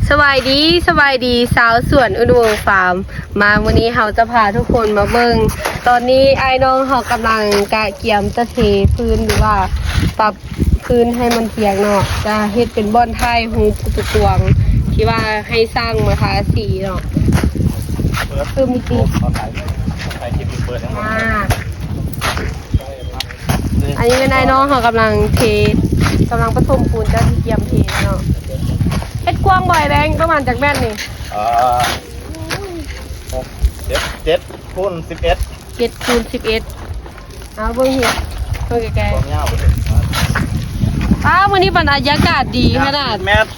สบายดีสาวสวนอุดมฟาร์มมาวันนี้เราจะพาทุกคนมาเบิ่งตอนนี้ไอ้น้องเขากำลังกะเกียมจะเทพื้นหรือว่าปรับพื้นให้มันเปียกเนาะจะเฮ็ดเป็นบ่อนไทยฮูปุตุตวงที่ว่าให้สร้างมาทาสีเนาะคือมีตีอันนี้เป็นไอ้น้องเขากำลังผสมปูนจะเกียมเทเนาะเฮ็ดกว้างบ่อยแบงประมาณจากแม่นนี่7 คูณ 11 7 คูณ 11เอาเบิ่งเฮ็ดเบิ่งไกลๆวันนี้บรรยากาศดีขนาดเมตร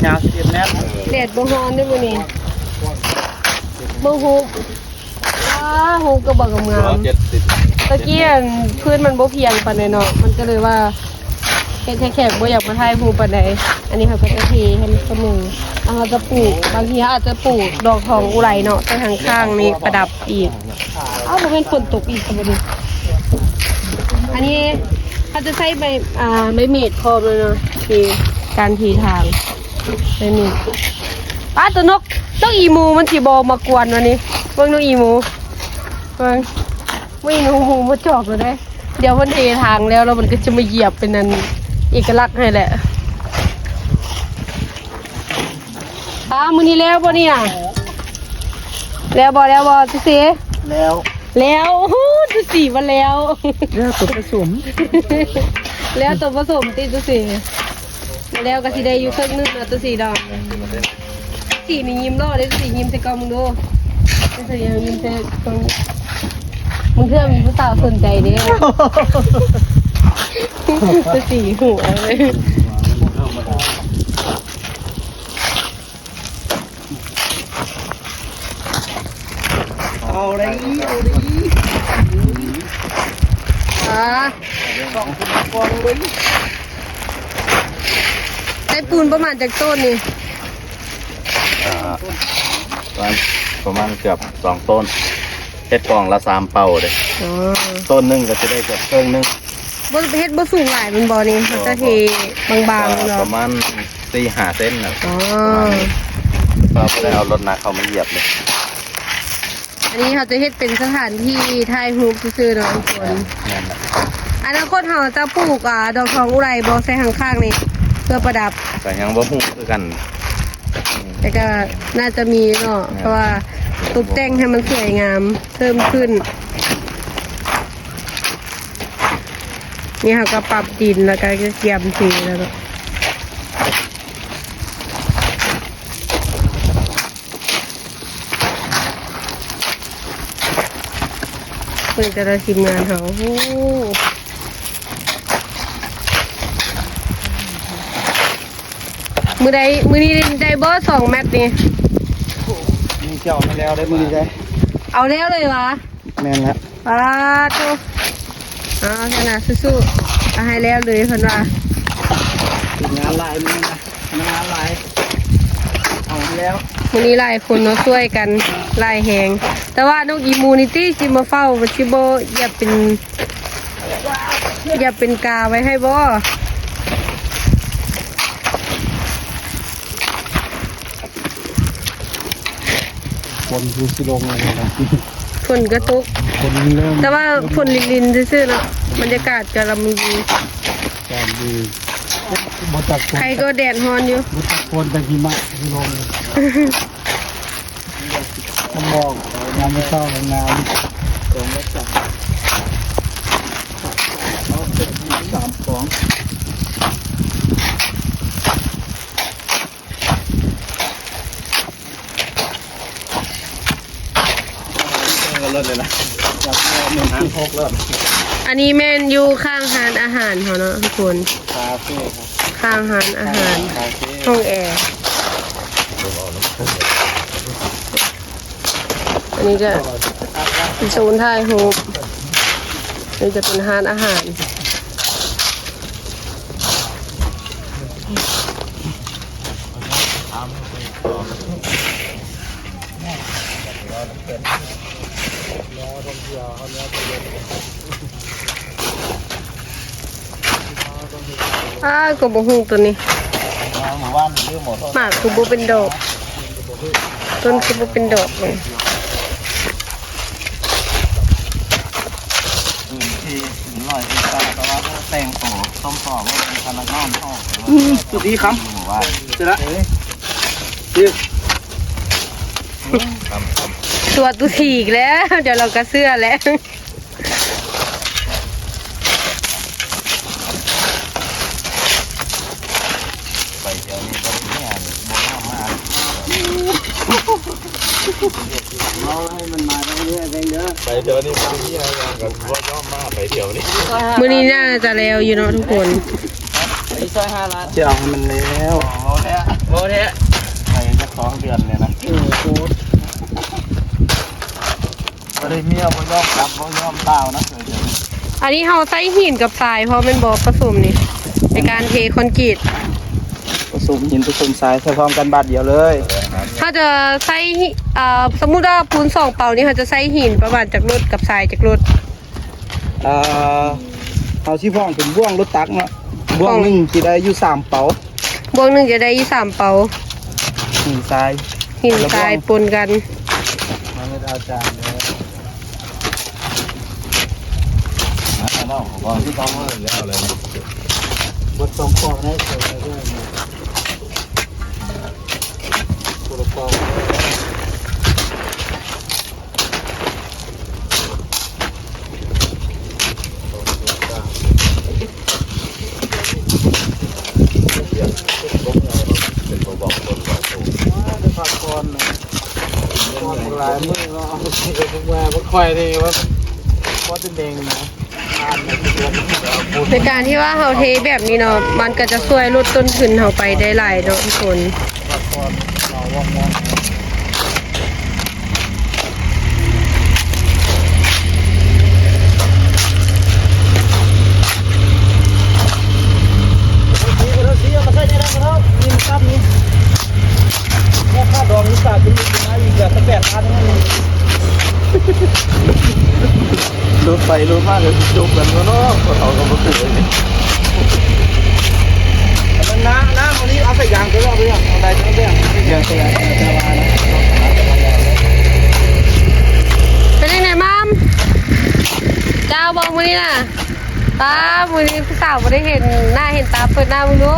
ยาว10 เมตรแดดบ่ร้อนด้วยมื้อนี้บ่ฮู้ฮู้ก็บ่งามตะกี้พื้นมันบ่เพียงปานใดเนาะมันก็เลยว่าเฮ็ดให้แขกบ่อยากมาถ่ายรูปปานใดอันนี้เขาก็จะเทให้มันเสมอแล้วเขาจะปลูกบางทีอาจจะปลูกดอกทองอุไรเนาะไปข้างๆนี่ประดับอีกบ่แม่นฝนตกอีกบ่นี่อันนี้เขาจะใช้ใบเมดพร้อมเลยเนาะที่การทีทางใบเมดตัวนกอีหมูมันสิบ่มากวนวันนี้เบิ่งนกอีหมูเบิ่งไม่หมูมาจอกเลยได้เดี๋ยวมันเททางแล้วมันก็จะมาเหยียบเป็นนันเอกลักษณ์ให้แหละมื้อนี้แล้วบ่เนี่ยแล้วบ่จะเสียแล้วจะสีมาแล้วตัวผสม แล้วตัวผสมติจะเสียแล้วก็สิได้อยู่เครื่องนึงนะตัวสีดอกสีนี่ยิ้มรอได้สียิ้มใส่กล้องมึงดูสียิ้มใส่กล้องมึงเพื่อมีผู้สาวสนใจเด้จะสีหัวเลยเอาเลยได้ปูนประมาณจากต้นนี่ประมาณเกือบ2 ต้นเฮ็ดกล่องละ3 เป่าเลยต้นนึงก็จะได้เกือบครึ่งนึงเฮ็ดบ่สูงหลายมันบ่นี่มันจะเทบางๆเนาะประมาณ 4-5 เซนนะเราไม่ได้เอารถนักเขามาเหยียบเลยอันนี้เขาจะเฮ็ดเป็นสถานที่ถ่ายรูปซื่อๆเนาะทุกคนอนาคตเขาจะปลูกดอกทองอุไรบ่ใส่ข้างๆนี่เพื่อประดับแต่ยังบ่ฮู้คือกันแต่ก็น่าจะมีเนาะเพราะว่าตกแต่งให้มันสวยงามเพิ่มขึ้นนี่เขาก็ปรับดินแล้วก็เกี่ยมทีแล้วก็เป็นแต่ละทีมงานเขามือนี้ได้บอส2 แมตช์นี่มีเจ้ามาแล้วได้มือนี้ได้เอาแล้วเลยวะแม่นแล้วตุ๊ขนาดสู้ๆเอาให้แล้วเลยเพิ่นว่างานลายมือนะงานลายเอาแล้ววันนี้หลายคนเนาะช่วยกันลายแหงแต่ว่านกอีมูนิตี้สิมาเฝ้ามันสิบ่อย่าเป็นกาไว้ให้บ่คนดูสิลงเลยนะฝนก็ตกแต่ว่าฝนลินๆซื่อๆเนาะบรรยากาศกำลังดีใครก็แดดร้อนอยู่บุตรคนแต่หิมะที่ลงต้องบอกงานไม่เศร้างานสองและ3เอาเป็น3 ของเลิศเลยนะจาก1-6เลิศอันนี้แม่นอยู่ข้างร้านอาหารเขาเนาะทุกคนคาเฟ่ข้างร้านอาหารห้องแอร์อันนี้ก็เป็นโซนถ่ายรูปนี่จะเป็นร้านอาหารก็บ่ฮู้ตัวนี้ หมู่บ้าน หมากคือบ่เป็นดอกต้นคือบ่เป็นดอกเลย ที่หน่อยที่ตาแต่ว่าแต่งโตต้มต่อว่าเป็นพนักงานห้อง สุดที่ครับ ว่า เสร็จแล้วยืด ตัวตุถีอีกแล้ว เดี๋ยวเราก็เสื้อแล้ว ไปเดี๋ยวนี้ก็เนี่ยมองมา เราให้มันมาตรงนี้เองเด้อ ไปเดี๋ยวนี้มันที่อะไรกันว่าย่อมมาไปเดี๋ยวนี้ มื้อนี้น่าจะแล้วอยู่เนาะทุกคน ไอ้ซอย5 ล้านจะเอาให้มันแล้ว โอ้เนี่ย โอ้แท้ ไปจะ2 เดือนเลยนะ โอ้โห ไม่ได้เมียบ่ย่อมกลับบ่ย่อมเต้านะเดี๋ยวนี้ อันนี้เฮาใส่หินกับทรายเพราะมันบ่ผสมนี่ในการเทคอนกรีต ผสมหินผสมทรายใส่พร้อมกันบาทเดียวเลย ถ้าจะใส่สมมุติว่าปูน2 เป่านี่เขาจะใส่หินประมาณจากรถกับทรายจากรถ เอาที่พ่องเป็นบ่วงรถตักเนาะบ่วงหนึงสิได้อยู่3 เป๋า บวงหนึงจะได้อยู่3 เป่า หินทราย หินทรายปนกัน มันไม่ได้อาจารย์เลย แล้วผมที่ต้องมาแล้วเลย บทสมพรให้ใส่ไปด้วยนะตัวละคร เป็นตัวบอกคนบอกถูก จะพักก่อนนะก่อนหลายมื้อเราเอาไปกับพวกแม่พวกค่อยนี่ว่าพอจะเด้งนะทานในตัวมัน ในการที่ว่าเฮาเทแบบนี้เนาะมันก็จะช่วยลดต้นทุนเฮาไปได้หลายเนาะทุกคน พักก่อนเราว่ามองนี่มาใส่ในนั้นครับนี่มันครับนี่แค่ค่าดองนี่ศาสตร์เป็นมาอีกแบบ8,000นั่นเองรู้ไปรู้มากเลยจบกันก็เนาะก็เขาก็มาตื่นเลยมันน้ำวันนี้เอาใส่ยางก็เอาไปอย่างเอาได้ก็ได้อย่างใส่ยางจะมานะ เป็นยังไงมัมเจ้าบอกมื้อนี้น่ะตามื้อนี้ผู้สาวบ่ได้เห็นหน้าเห็นตาเปิดหน้ามึงดู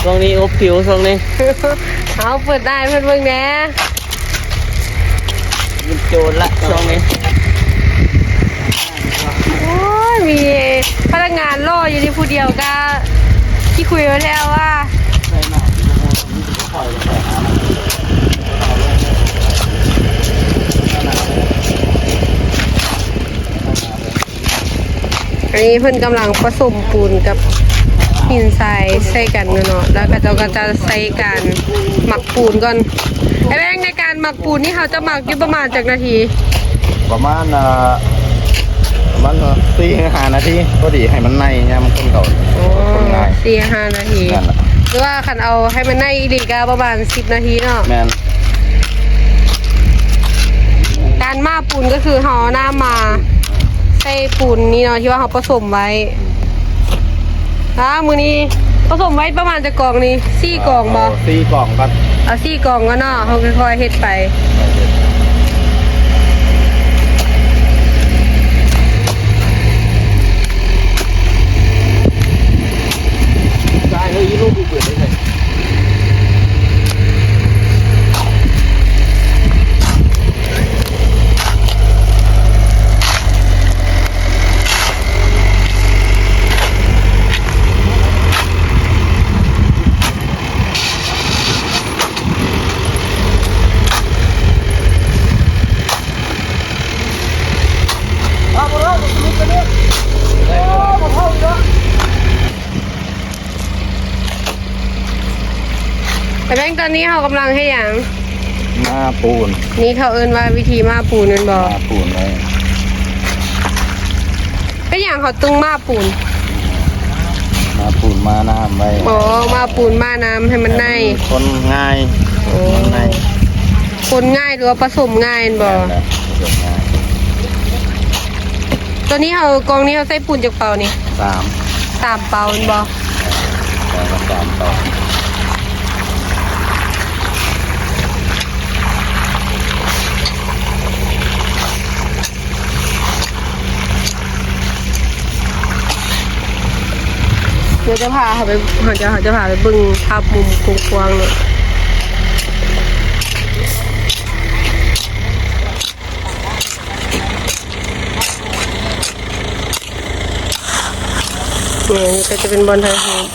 ตรงนี้อบผิวตรงนี้ เอาเปิดได้เพิ่นเบิ่งแหน่ มันโจรละตรงนี้ โอ้ยมีพนักงานรออยู่ที่ผู้เดียวก็ที่คุยไว้แล้วว่า ใส่หนาปล่อยใส่หา อันนี้เพิ่นกำลังผสมปูนกับหินทรายใส่กันเนาะแล้วก็เจ้าก็จะใส่การหมักปูนก่อนไอ้แบงค์ในการหมักปูนนี่เขาจะหมักอยู่ประมาณจักนาที ประมาณ4-5 นาทีพอดีให้มันในเนี่ยมันคนเก่า โอ้ คนง่าย 4-5 นาที นั่นแหละ หรือว่าคันเอาให้มันในอีหลีกาประมาณ10 นาทีเนาะ แมน การมาปูนก็คือเขาเอาน้ำมาใส่ปูนนี่เนาะที่ว่าเขาผสมไว้มือนี้ผสมไว้ประมาณจะกล่องนี้4 กล่องบ่ 4 กล่องกัน เอา4 กล่องก็เนาะเขาค่อยๆเฮ็ดไป ได้เลยลูกเปิดได้เลย แต่แบงค์ตอนนี้เขากำลังให้อย่าง หน้าปูน นี่เขาเอิ้นว่าวิธีมาปูนนั่น ห บ่ น้าปูนเลย เป็นอย่างเขาตึงมาปูน หน้าปูนมาน้ำไว้ อ๋อมาปูนมาน้ำให้มันใน คนง่าย โอ้ คนใน คนง่ายหรือว่าผสมง่ายนั่นบ่ แหละผสมง่าย ตัวนี้เขากองนี้เขาใส่ปูนจากเป่านี่ 3 3 เป่านั่นบ่ แล้วก็3 ต่อ ก็จะพาเขาไปเขาจะพาไปบึงภาพมุมกว้างๆเลยนี่ก็จะเป็นบอลไทยโฮม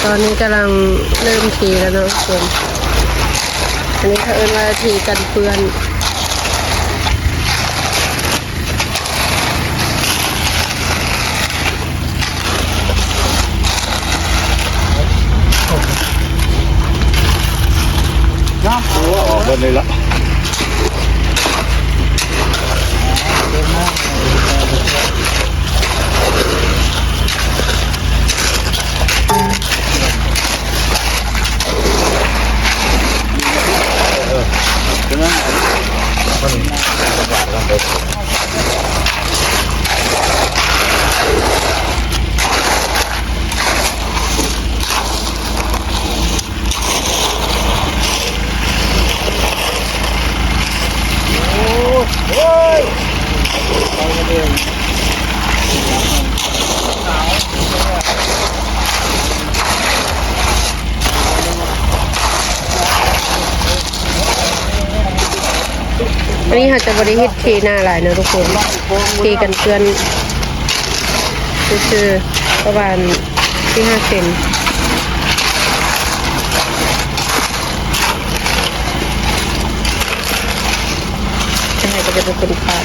ตอนนี้กำลังเริ่มทีแล้วเนาะทุกคนอันนี้เขาเอิ้นว่าทีกันเปื้อนออกหมดเลยละอันนี้เขาจะบริฮิตทีหน้าหลายเนอะทุกคนทีกันเปื้อนคือประมาณที่5 เซนจะให้ก็จะเป็นคนปาด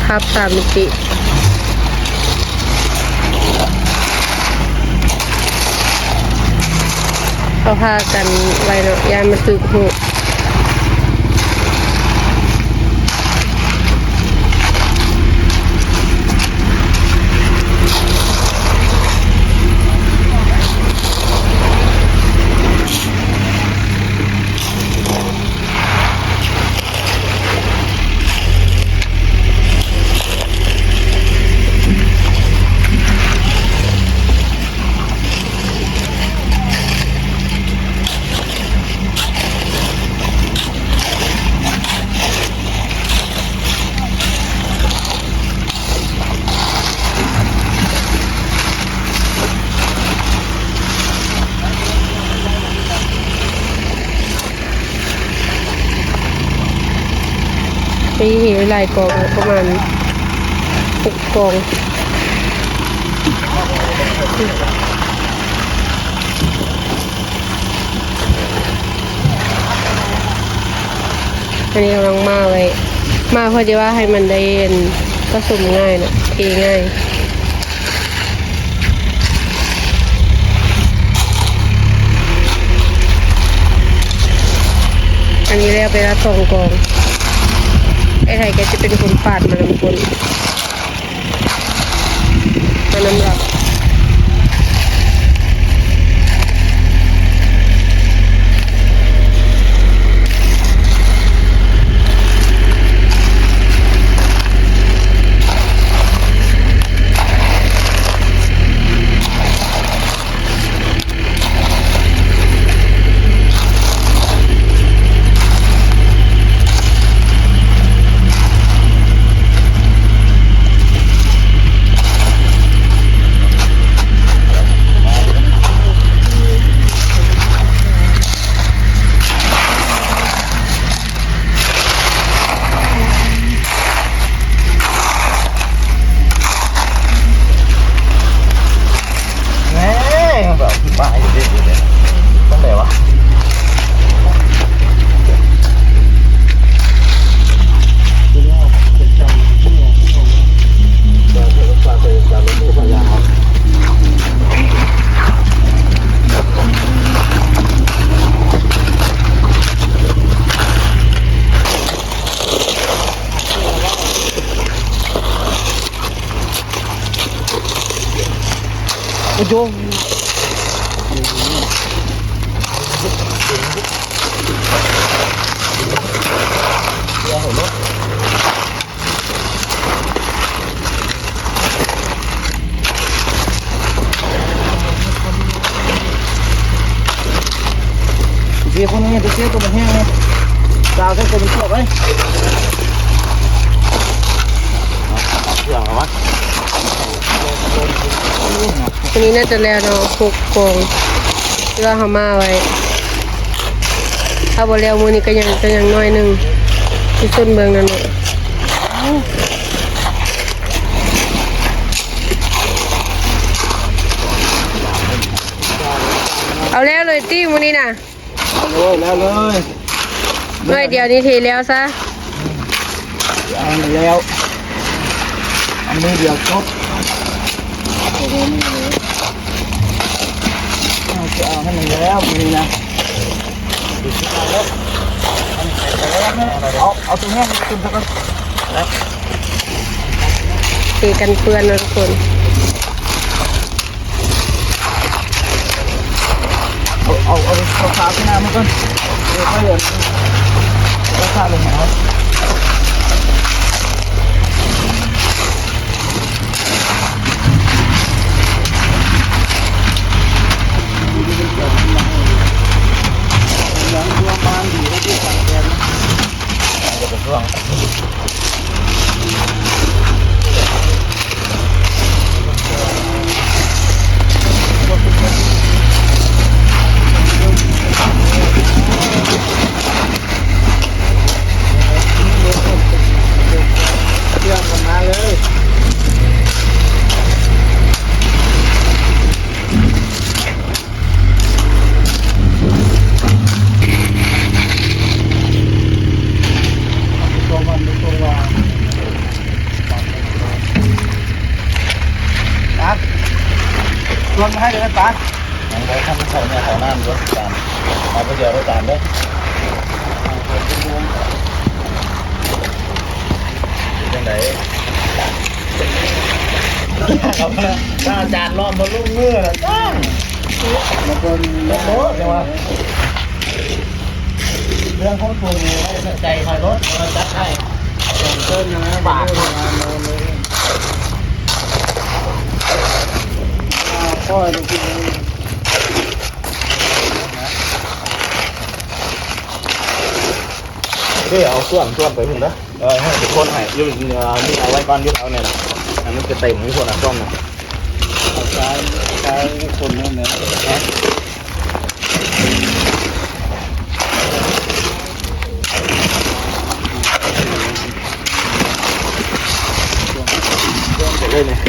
ภาพ3 มิติเขาพากันไว้เนาะยายมันตึกหูมีหลายกองประมาณ6 กองอันนี้กำลังมาไว้มาเพื่อที่ว่าให้มันได้ผสมง่ายนะเทง่ายอันนี้เรียกไปละ2 กองไอ้ไทยแกจะเป็นคนปาดมันน้ำคนมันน้ำหลัก โยงเดี๋ยวคนนี้จะเสียตัวมันแห้งเลยดาวใช้ตัวมันเชื่อไว้เชื่อเอาวะ อันนี้น่าจะแล้วเนาะ6กล่องที่ว่าเขามาไว้ถ้าบ่แล้วมื้อนี้ก็ยังน้อยหนึงที่ต้นเมืองนั่นแหละเอาแล้วเลยตี้มื้อนี้น่ะ แล้วเลย น้อยเดียวนี้ทีแล้วซะ เอาแล้วอันนี้เดียวจบจะเอาให้มันแล้วนี่นะเอาตรงนี้คุณสักคนแล้ว ตีกันเปื้อนนะทุกคน เอาขาขึ้นมามันก่อนเดี๋ยวค่อยเดินเอาขาลงมาชวนมาให้เดี๋ยวกันตา อันนี้ทำใส่เนี่ยของน้ำรถจานเอาไปเดี๋ยวรถจานเด้อยังไงเอาไปถ้าจานล้อมบนลูกเมื่อนะจ้า แล้วก็ รถรถใช่ไหมเรื่องของตัวนี้ใจคอยรถเราจัดให้ เต้นนะบาทพ่อดูกิน ก็เอาส่วนไปถึงนะให้ทุกคนให้ยืนนี่เอาไว้ก่อนยืนเอาเนี่ยนะอันนี้จะเต็มทุกคนนะซ่อมนะ ใช้คนนั่นเนี่ย เลยเนี่ย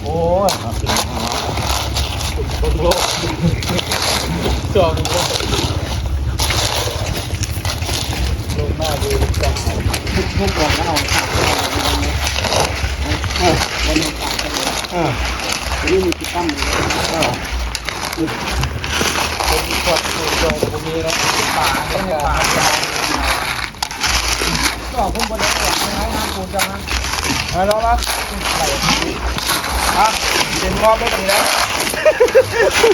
โอ้ยโลกจอมโลก ลงมาดูจ้าทุกคนก็เอาขาวันนี้ขาดเลยนี่มีกิจกรรมเป็นกดตัวตรงนี้นะป่าเนี่ยป่าก็ผมก็ได้หลังนะน้ำปูนจังนะแล้วนะอ่ะเป็นมอบไม่ดีแล้ว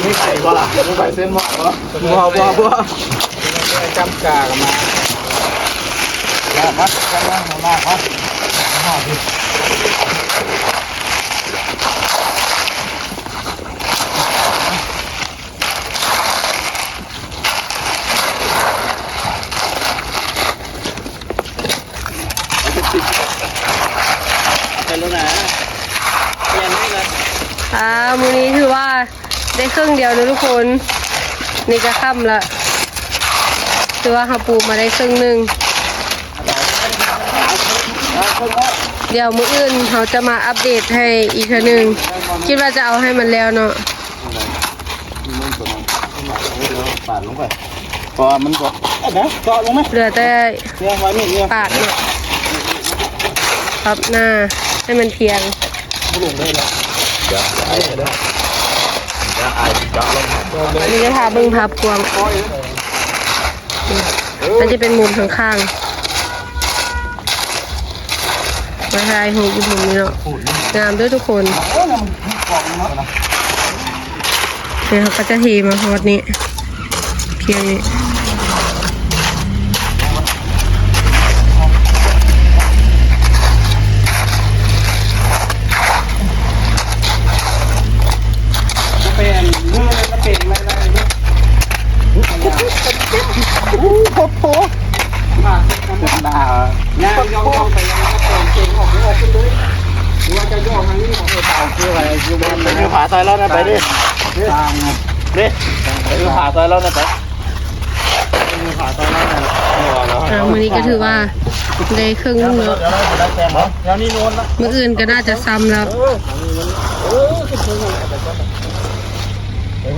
นี่ใส่ก็ล่ะไม่ใส่เส้นหม้อเหรอ บัวจำกากันมาแล้วมัดกันนะมาครับมาดิเป็นแล้วนะเปลี่ยนให้เลย มื้อนี้ถือว่าได้ครึ่งเดียวนะทุกคนนี่ก็ค่ำละถือว่าเขาปลูกมาได้ครึ่งหนึงเดี๋ยวมื้ออื่นเขาจะมาอัปเดตให้อีกทีนึงคิดว่าจะเอาให้มันแล้วเนาะ ปาดลงไปพอมันก็ นะเจาะลงไหม เหลือแต่ เรียงไว้นี่เรียง ปาดเนาะพับหน้าให้มันเพียง ลงได้แล้ว เดี๋ยวไอ้เด้อ แล้วไอ้เจาะลงมา อันนี้จะพาเบิ่งภาพกวางมันจะเป็นมุมข้างๆมาถ่ายรูปอยู่มุมนี้เนาะงามด้วยทุกคนเดี๋ยวเขาก็จะเทมาฮอดนี้เพียงนี้เป็นเมื่อไรก็เป็นอะไรเนี่ยโอ้โหมาธรรมดาย่างย่องไปยังก็เป็นเก่งออกขึ้นเลยว่าจะย่อทางนี้ของเราคืออะไรคือบ้าน ไปดูผาซอยแล้วนะไปดิ ทางนะ ดิไปดูผาซอยแล้วนะไป มีขาตอนนั้นนะ มื้อนี้ก็ถือว่าได้ครึ่งนึงแล้ว เดี๋ยวนี้โน้นละ มื้ออื่นก็น่าจะซ้ำแล้ว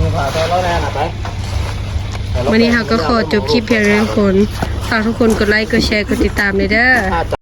มีขาตอนแล้วแน่น่ะไป วันนี้เราก็ขอจบคลิปเพียงเท่านี้ทุกคนฝากทุกคนกดไลค์กดแชร์กดติดตามเลยเด้อ